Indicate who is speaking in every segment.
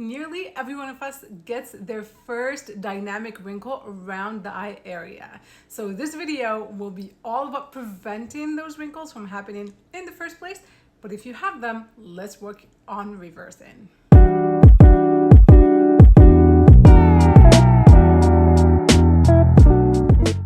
Speaker 1: Nearly every one of us gets their first dynamic wrinkle around the eye area. So this video will be all about preventing those wrinkles from happening in the first place. But if you have them, let's work on reversing.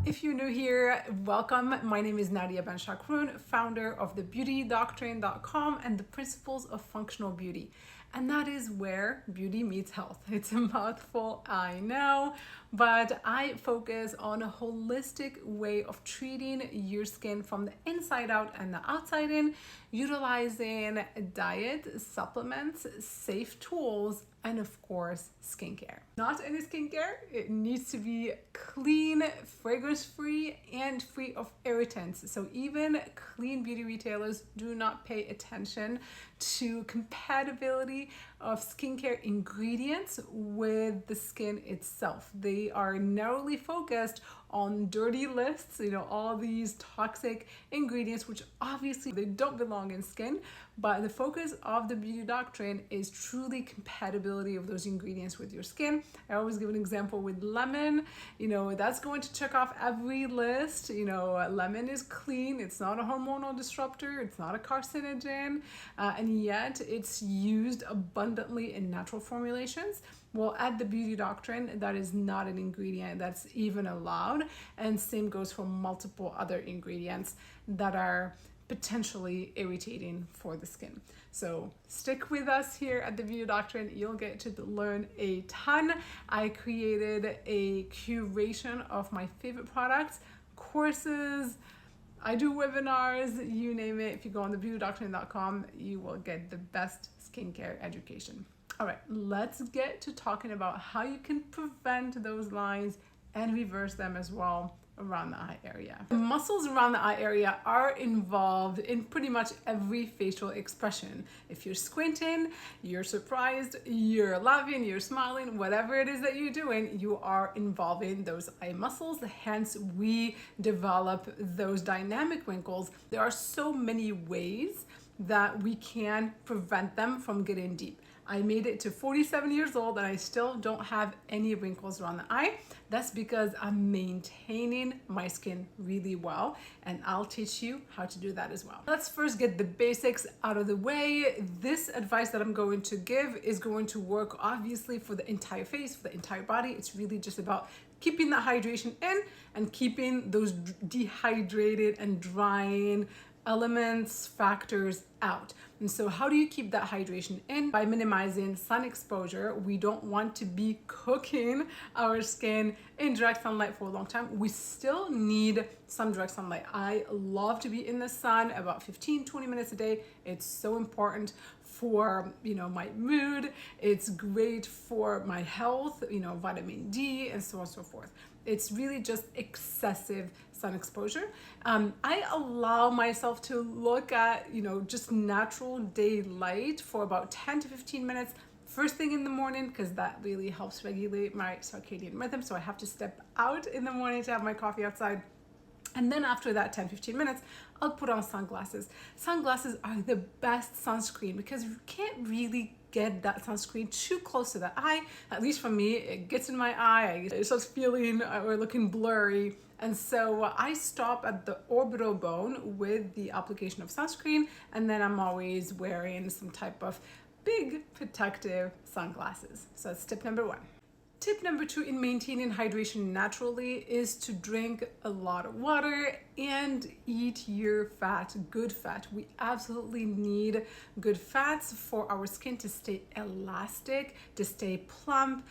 Speaker 1: If you're new here, welcome. My name is Nadia founder of the beautydoctrine.com and the principles of functional beauty. And that is where beauty meets health. It's a mouthful, I know, but I focus on a holistic way of treating your skin from the inside out and the outside in, utilizing diet, supplements, safe tools, and of course, skincare. Not any skincare, it needs to be clean, fragrance-free, and free of irritants. So even clean beauty retailers do not pay attention to compatibility of skincare ingredients with the skin itself. They are narrowly focused on dirty lists, all these toxic ingredients, which obviously they don't belong in skin, but the focus of the Beauty Doctrine is truly compatibility of those ingredients with your skin. I always give an example with lemon, that's going to check off every list. Lemon is clean, it's not a hormonal disruptor, it's not a carcinogen, and yet it's used abundantly in natural formulations. Well, at the Beauty Doctrine, that is not an ingredient that's even allowed. And same goes for multiple other ingredients that are potentially irritating for the skin. So stick with us here at the Beauty Doctrine. You'll get to learn a ton. I created a curation of my favorite products, courses, I do webinars, you name it. If you go on thebeautydoctrine.com, you will get the best skincare education. All right, let's get to talking about how you can prevent those lines and reverse them as well around the eye area. The muscles around the eye area are involved in pretty much every facial expression. If you're squinting, you're surprised, you're laughing, you're smiling, whatever it is that you're doing, you are involving those eye muscles. Hence, we develop those dynamic wrinkles. There are so many ways that we can prevent them from getting deep. I made it to 47 years old and I still don't have any wrinkles around the eye. That's because I'm maintaining my skin really well, and I'll teach you how to do that as well. Let's first get the basics out of the way. This advice that I'm going to give is going to work obviously for the entire face, for the entire body. It's really just about keeping that hydration in and keeping those dehydrated and drying elements, factors out. And so how do you keep that hydration in? By minimizing sun exposure. We don't want to be cooking our skin in direct sunlight for a long time. We still need some direct sunlight. I love to be in the sun about 15-20 minutes a day. It's so important for my mood. It's great for my health, vitamin D and so on and so forth. It's really just excessive sun exposure. I allow myself to look at, just natural daylight for about 10 to 15 minutes first thing in the morning, because that really helps regulate my circadian rhythm. So I have to step out in the morning to have my coffee outside. And then after that 10-15 minutes, I'll put on sunglasses. Sunglasses are the best sunscreen because you can't really get that sunscreen too close to the eye. At least for me, it gets in my eye, it starts feeling or looking blurry. And so I stop at the orbital bone with the application of sunscreen, and then I'm always wearing some type of big protective sunglasses. So that's tip number one. Tip number two in maintaining hydration naturally is to drink a lot of water and eat your fat, good fat. We absolutely need good fats for our skin to stay elastic, to stay plump,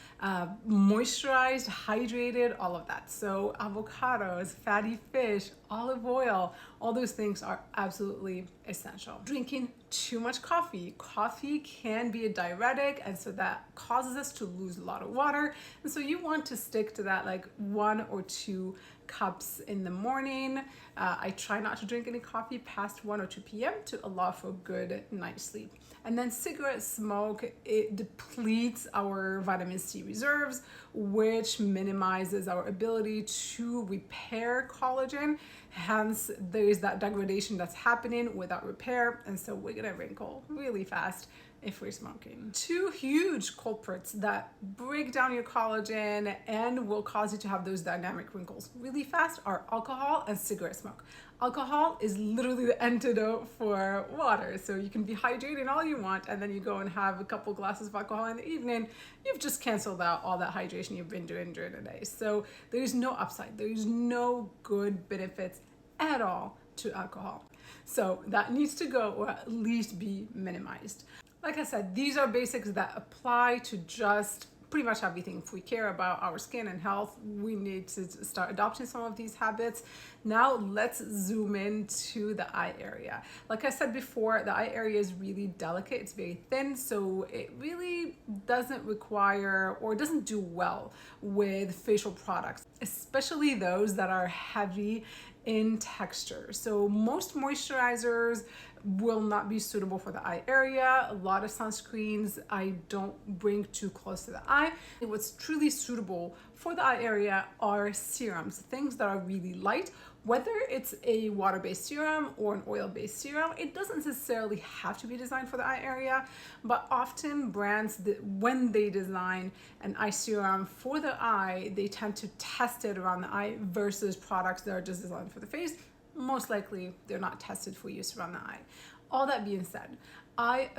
Speaker 1: moisturized, hydrated, all of that. So avocados, fatty fish, olive oil, all those things are absolutely essential. Drinking too much coffee. Coffee can be a diuretic, and so that causes us to lose a lot of water. And so you want to stick to that, like 1 or 2 cups in the morning. I try not to drink any coffee past 1 or 2 p.m. to allow for a good night's sleep. And then cigarette smoke, it depletes our vitamin C reserves, which minimizes our ability to repair collagen. Hence, there is that degradation that's happening without repair. And so we're gonna wrinkle really fast if we're smoking. Two huge culprits that break down your collagen and will cause you to have those dynamic wrinkles really fast are alcohol and cigarette smoke. Alcohol is literally the antidote for water. So you can be hydrating all you want, and then you go and have a couple glasses of alcohol in the evening, you've just canceled out all that hydration you've been doing during the day. So there's no upside, there's no good benefits at all to alcohol. So that needs to go, or at least be minimized. Like I said, these are basics that apply to just pretty much everything. If we care about our skin and health, we need to start adopting some of these habits. Now let's zoom into the eye area. Like I said before, the eye area is really delicate. It's very thin, so it really doesn't require or doesn't do well with facial products, especially those that are heavy in texture. So most moisturizers will not be suitable for the eye area. A lot of sunscreens I don't bring too close to the eye. What's truly suitable for the eye area are serums, things that are really light. Whether it's a water-based serum or an oil-based serum, it doesn't necessarily have to be designed for the eye area, but often brands, when they design an eye serum for the eye, they tend to test it around the eye versus products that are just designed for the face. Most likely they're not tested for use around the eye. All that being said, I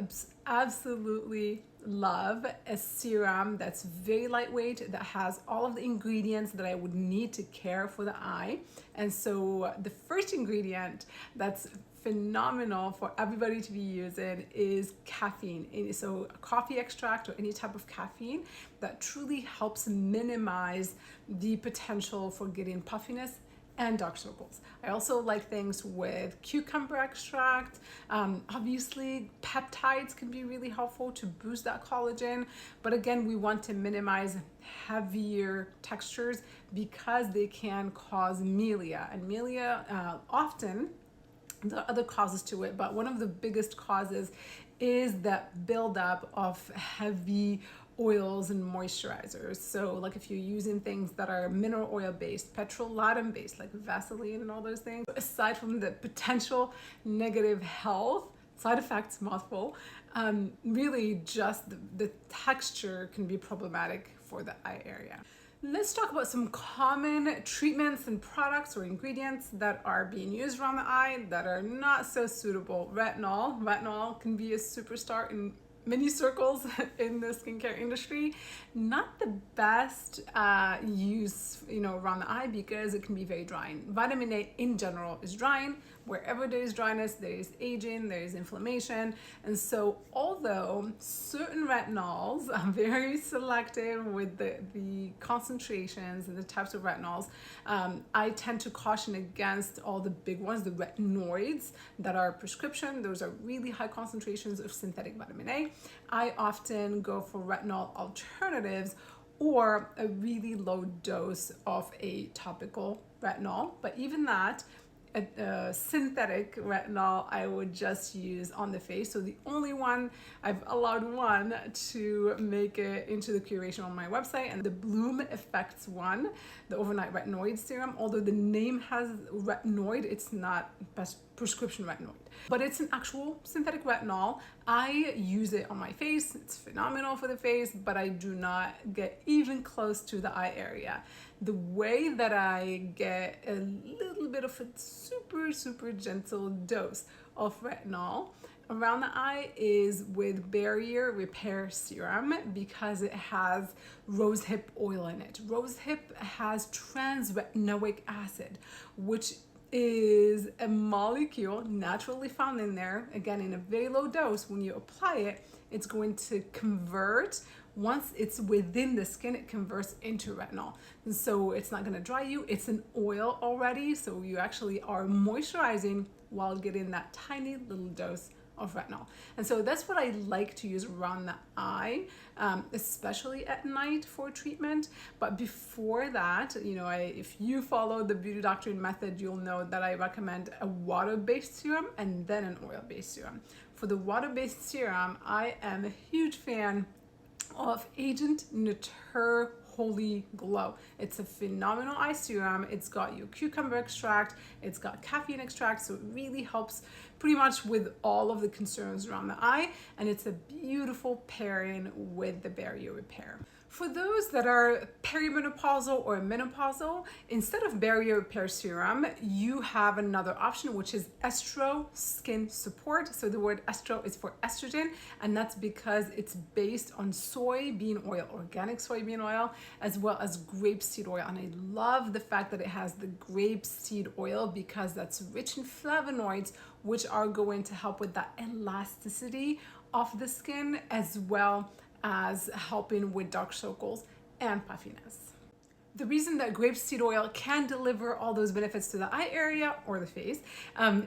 Speaker 1: absolutely love a serum that's very lightweight, that has all of the ingredients that I would need to care for the eye. And so the first ingredient that's phenomenal for everybody to be using is caffeine. So a coffee extract or any type of caffeine that truly helps minimize the potential for getting puffiness and dark circles. I also like things with cucumber extract. Obviously, peptides can be really helpful to boost that collagen, but again, we want to minimize heavier textures because they can cause milia. And milia, often, there are other causes to it, but one of the biggest causes is that buildup of heavy oils and moisturizers. So like if you're using things that are mineral oil based, petrolatum based, like Vaseline and all those things, aside from the potential negative health side effects, mouthful, really just the texture can be problematic for the eye area. Let's talk about some common treatments and products or ingredients that are being used around the eye that are not so suitable. Retinol. Retinol can be a superstar in many circles in the skincare industry. Not the best use, around the eye because it can be very drying. Vitamin A in general is drying. Wherever there is dryness, there is aging, there is inflammation. And so although certain retinols are very selective with the concentrations and the types of retinols, I tend to caution against all the big ones, the retinoids that are prescription. Those are really high concentrations of synthetic vitamin A. I often go for retinol alternatives or a really low dose of a topical retinol. But even that, a synthetic retinol I would just use on the face. So the only one, I've allowed one to make it into the curation on my website, and the Bloom Effects one, the overnight retinoid serum. Although the name has retinoid, it's not prescription retinoid, but it's an actual synthetic retinol. I use it on my face. It's phenomenal for the face, but I do not get even close to the eye area. The way that I get a little bit of a super gentle dose of retinol around the eye is with Barrier Repair Serum, because it has rosehip oil in it. Rosehip has trans-retinoic acid, which is a molecule naturally found in there. Again, in a very low dose, when you apply it, it's going to convert. Once it's within the skin, it converts into retinol. And so it's not going to dry you. It's an oil already. So you actually are moisturizing while getting that tiny little dose of retinol. And so that's what I like to use around the eye, especially at night for treatment. But before that, if you follow the Beauty Doctrine method, you'll know that I recommend a water-based serum and then an oil-based serum. For the water-based serum, I am a huge fan of Agent Nature Holy Glow. It's a phenomenal eye serum. It's got your cucumber extract, it's got caffeine extract, so it really helps pretty much with all of the concerns around the eye, and it's a beautiful pairing with the barrier repair. For those that are perimenopausal or menopausal, instead of barrier repair serum, you have another option, which is estro skin support. So the word estro is for estrogen, and that's because it's based on soybean oil, organic soybean oil, as well as grapeseed oil. And I love the fact that it has the grapeseed oil because that's rich in flavonoids, which are going to help with that elasticity of the skin, as well as helping with dark circles and puffiness. The reason that grapeseed oil can deliver all those benefits to the eye area or the face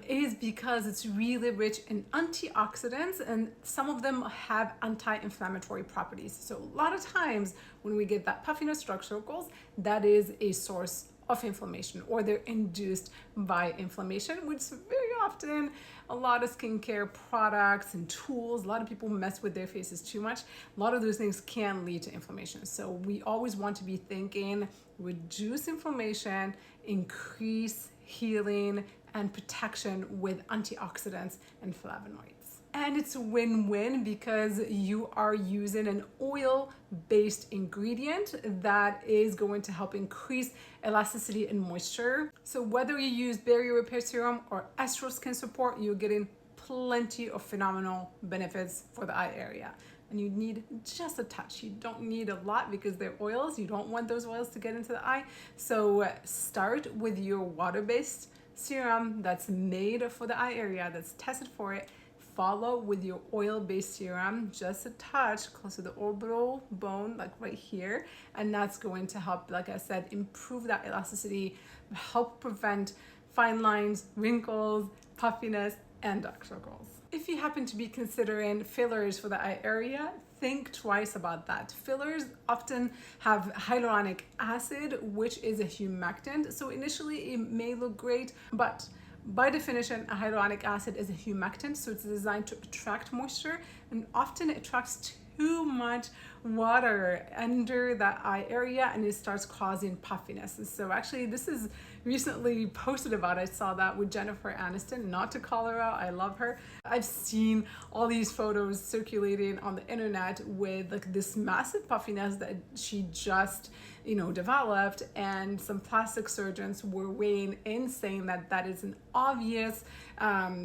Speaker 1: is because it's really rich in antioxidants, and some of them have anti-inflammatory properties. So a lot of times when we get that puffiness, dark circles, that is a source of inflammation, or they're induced by inflammation, which very often a lot of skincare products and tools, a lot of people mess with their faces too much. A lot of those things can lead to inflammation. So we always want to be thinking reduce inflammation, increase healing and protection with antioxidants and flavonoids. And it's a win-win because you are using an oil-based ingredient that is going to help increase elasticity and moisture. So whether you use barrier repair serum or estro skin support, you're getting plenty of phenomenal benefits for the eye area. And you need just a touch. You don't need a lot because they're oils. You don't want those oils to get into the eye. So start with your water-based serum that's made for the eye area, that's tested for it. Follow with your oil-based serum, just a touch close to the orbital bone, like right here. And that's going to help, like I said, improve that elasticity, help prevent fine lines, wrinkles, puffiness, and dark circles. If you happen to be considering fillers for the eye area, think twice about that. Fillers often have hyaluronic acid, which is a humectant. So initially it may look great, but by definition, a hyaluronic acid is a humectant, so it's designed to attract moisture, and often it attracts too much water under that eye area and it starts causing puffiness. And so actually this is recently posted about. I saw that with Jennifer Aniston, not to call her out, I love her. I've seen all these photos circulating on the internet with like this massive puffiness that she just developed, and some plastic surgeons were weighing in saying that that is an obvious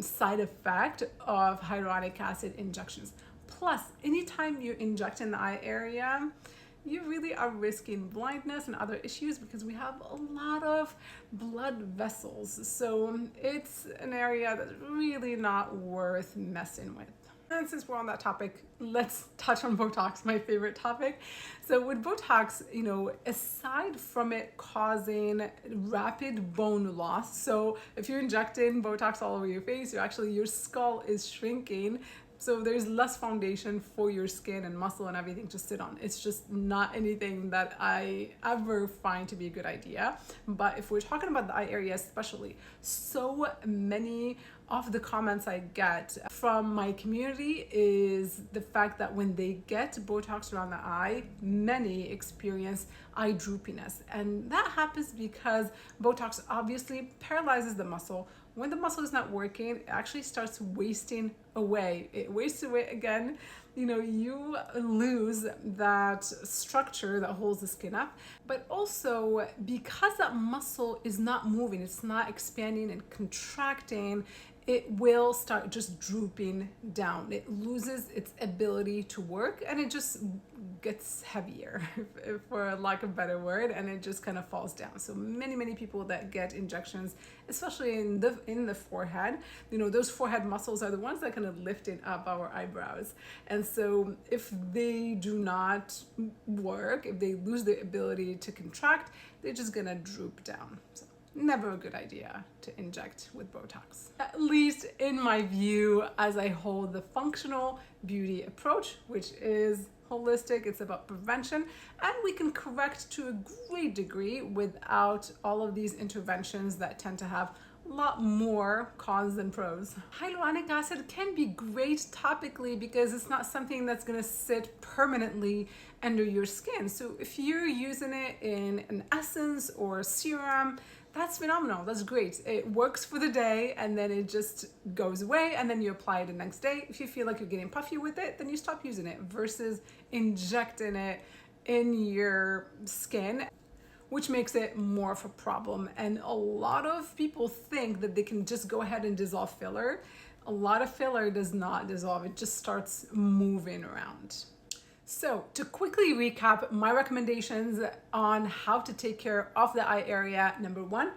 Speaker 1: side effect of hyaluronic acid injections. Plus, anytime you inject in the eye area, you really are risking blindness and other issues because we have a lot of blood vessels. So it's an area that's really not worth messing with. And since we're on that topic, let's touch on Botox, my favorite topic. So with Botox, aside from it causing rapid bone loss, so if you're injecting Botox all over your face, your skull is shrinking. So there's less foundation for your skin and muscle and everything to sit on. It's just not anything that I ever find to be a good idea. But if we're talking about the eye area especially, so many of the comments I get from my community is the fact that when they get Botox around the eye, many experience eye droopiness. And that happens because Botox obviously paralyzes the muscle. When the muscle is not working, it actually starts wasting away. It wastes away again. You lose that structure that holds the skin up, but also because that muscle is not moving, it's not expanding and contracting, it will start just drooping down. It loses its ability to work and it just gets heavier, for lack of a better word, and it just kind of falls down. So many people that get injections, especially in the forehead, those forehead muscles are the ones that kind of lifting up our eyebrows. And so if they do not work, if they lose their ability to contract, they're just gonna droop down. So never a good idea to inject with Botox, at least in my view, as I hold the functional beauty approach, which is holistic. It's about prevention, and we can correct to a great degree without all of these interventions that tend to have a lot more cons than pros. Hyaluronic acid can be great topically because it's not something that's going to sit permanently under your skin. So if you're using it in an essence or a serum, that's phenomenal. That's great. It works for the day and then it just goes away, and then you apply it the next day. If you feel like you're getting puffy with it, then you stop using it versus injecting it in your skin, which makes it more of a problem. And a lot of people think that they can just go ahead and dissolve filler. A lot of filler does not dissolve, it just starts moving around. So to quickly recap my recommendations on how to take care of the eye area: number one,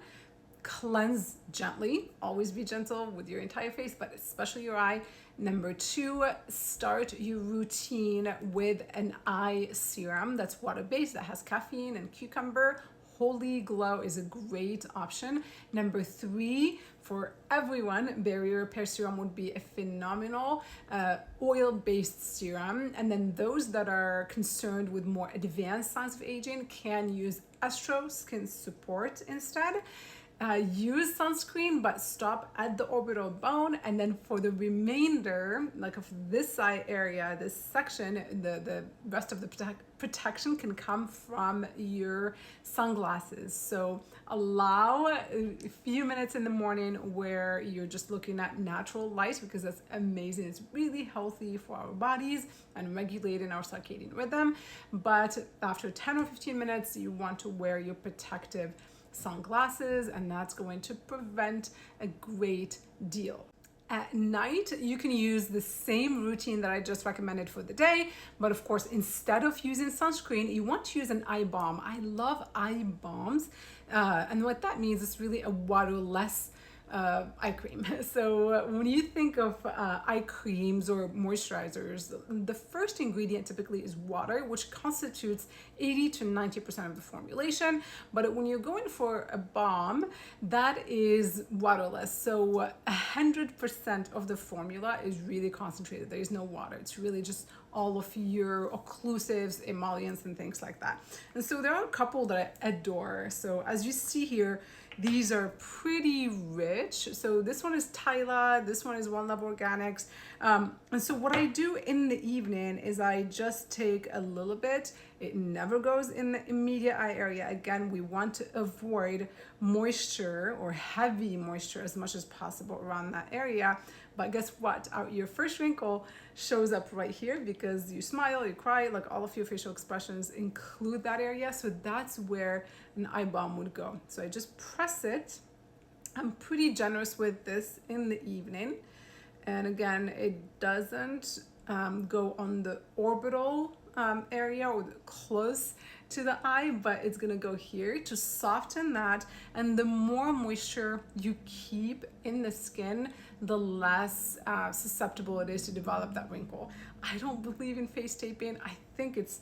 Speaker 1: cleanse gently. Always be gentle with your entire face, but especially your eye. Number two, start your routine with an eye serum that's water-based, that has caffeine and cucumber. Holy Glow is a great option. Number three, for everyone, Barrier Repair Serum would be a phenomenal oil-based serum. And then those that are concerned with more advanced signs of aging can use Estro Skin Support instead. Use sunscreen, but stop at the orbital bone. And then for the remainder, like of this eye area, this section, the rest of the protection can come from your sunglasses. So allow a few minutes in the morning where you're just looking at natural light, because that's amazing. It's really healthy for our bodies and regulating our circadian rhythm. But after 10 or 15 minutes, you want to wear your protective sunglasses, and that's going to prevent a great deal. At night, you can use the same routine that I just recommended for the day, but of course, instead of using sunscreen, you want to use an eye balm. I love eye balms, and what that means is really a waterless eye cream. So when you think of eye creams or moisturizers, the first ingredient typically is water, which constitutes 80 to 90% of the formulation. But when you're going for a balm, that is waterless. So 100% of the formula is really concentrated. There is no water. It's really just all of your occlusives, emollients, and things like that. And so there are a couple that I adore. So as you see here, these are pretty rich. So this one is Tyla, this one is One Love Organics. And so what I do in the evening is I just take a little bit. It never goes in the immediate eye area. Again, we want to avoid moisture or heavy moisture as much as possible around that area. But guess what? Your first wrinkle shows up right here because you smile, you cry, like all of your facial expressions include that area. So that's where an eye balm would go. So I just press it. I'm pretty generous with this in the evening. And again, it doesn't go on the orbital area or close to the eye, but it's gonna go here to soften that. And the more moisture you keep in the skin, the less susceptible it is to develop that wrinkle. I don't believe in face taping. I think it's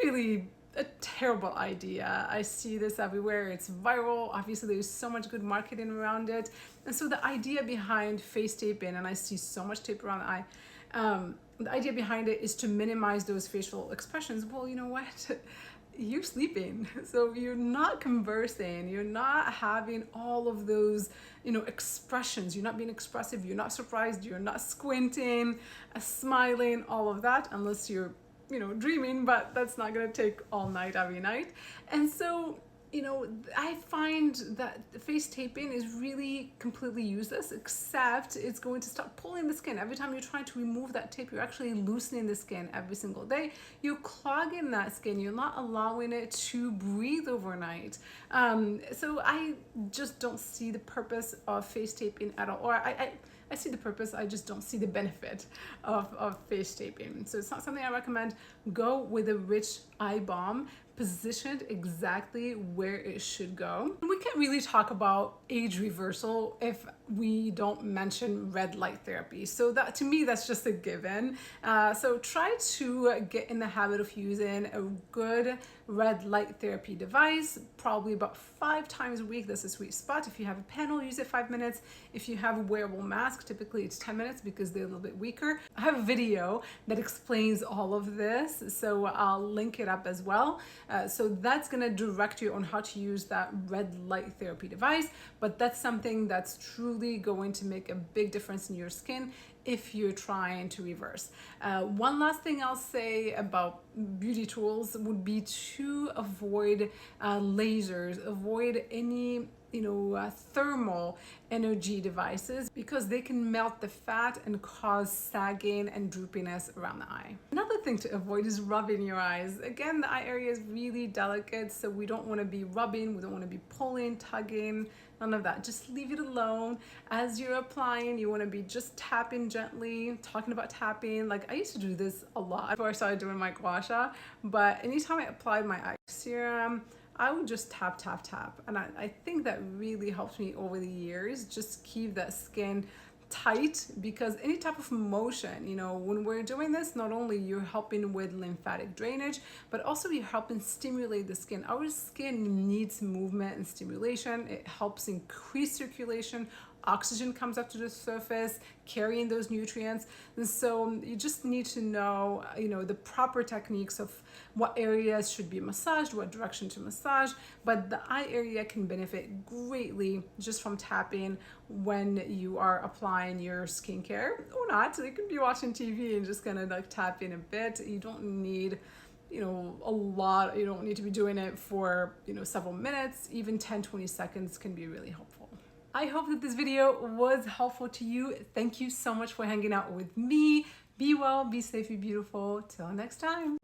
Speaker 1: really a terrible idea. I see this everywhere. It's viral. Obviously, there's so much good marketing around it. And so the idea behind face taping, and I see so much tape around the eye, the idea behind it is to minimize those facial expressions. Well, you know what? You're sleeping, so you're not conversing, you're not having all of those, expressions. You're not being expressive, you're not surprised, you're not squinting, smiling, all of that, unless you're, dreaming, but that's not gonna take all night, every night. And so, I find that face taping is really completely useless, except it's going to start pulling the skin. Every time you're trying to remove that tape, you're actually loosening the skin every single day. You're clogging that skin. You're not allowing it to breathe overnight. So I just don't see the purpose of face taping at all. Or I see the purpose, I just don't see the benefit of face taping. So it's not something I recommend. Go with a rich eye balm, positioned exactly where it should go. We can't really talk about age reversal if we don't mention red light therapy. So that, to me, that's just a given. So try to get in the habit of using a good red light therapy device, probably about 5 times a week. That's a sweet spot. If you have a panel, use it 5 minutes. If you have a wearable mask, typically it's 10 minutes because they're a little bit weaker. I have a video that explains all of this, so I'll link it up as well. So that's gonna direct you on how to use that red light therapy device, but that's something that's truly going to make a big difference in your skin if you're trying to reverse. One last thing I'll say about beauty tools would be to avoid lasers, avoid any thermal energy devices because they can melt the fat and cause sagging and droopiness around the eye. Another thing to avoid is rubbing your eyes. Again, the eye area is really delicate, so we don't want to be rubbing, we don't want to be pulling, tugging, none of that. Just leave it alone. As you're applying, you want to be just tapping gently. Talking about tapping, like I used to do this a lot before I started doing my gua sha, but anytime I applied my eye serum, I would just tap, tap, tap. And I think that really helped me over the years, just keep that skin tight, because any type of motion, when we're doing this, not only you're helping with lymphatic drainage, but also you're helping stimulate the skin. Our skin needs movement and stimulation. It helps increase circulation. Oxygen comes up to the surface, carrying those nutrients. And so you just need to know, the proper techniques of what areas should be massaged, what direction to massage. But the eye area can benefit greatly just from tapping when you are applying your skincare, or not. You can be watching TV and just kind of like tap in a bit. You don't need a lot. You don't need to be doing it for, several minutes. Even 10-20 seconds can be really helpful. I hope that this video was helpful to you. Thank you so much for hanging out with me. Be well, be safe, be beautiful. Till next time.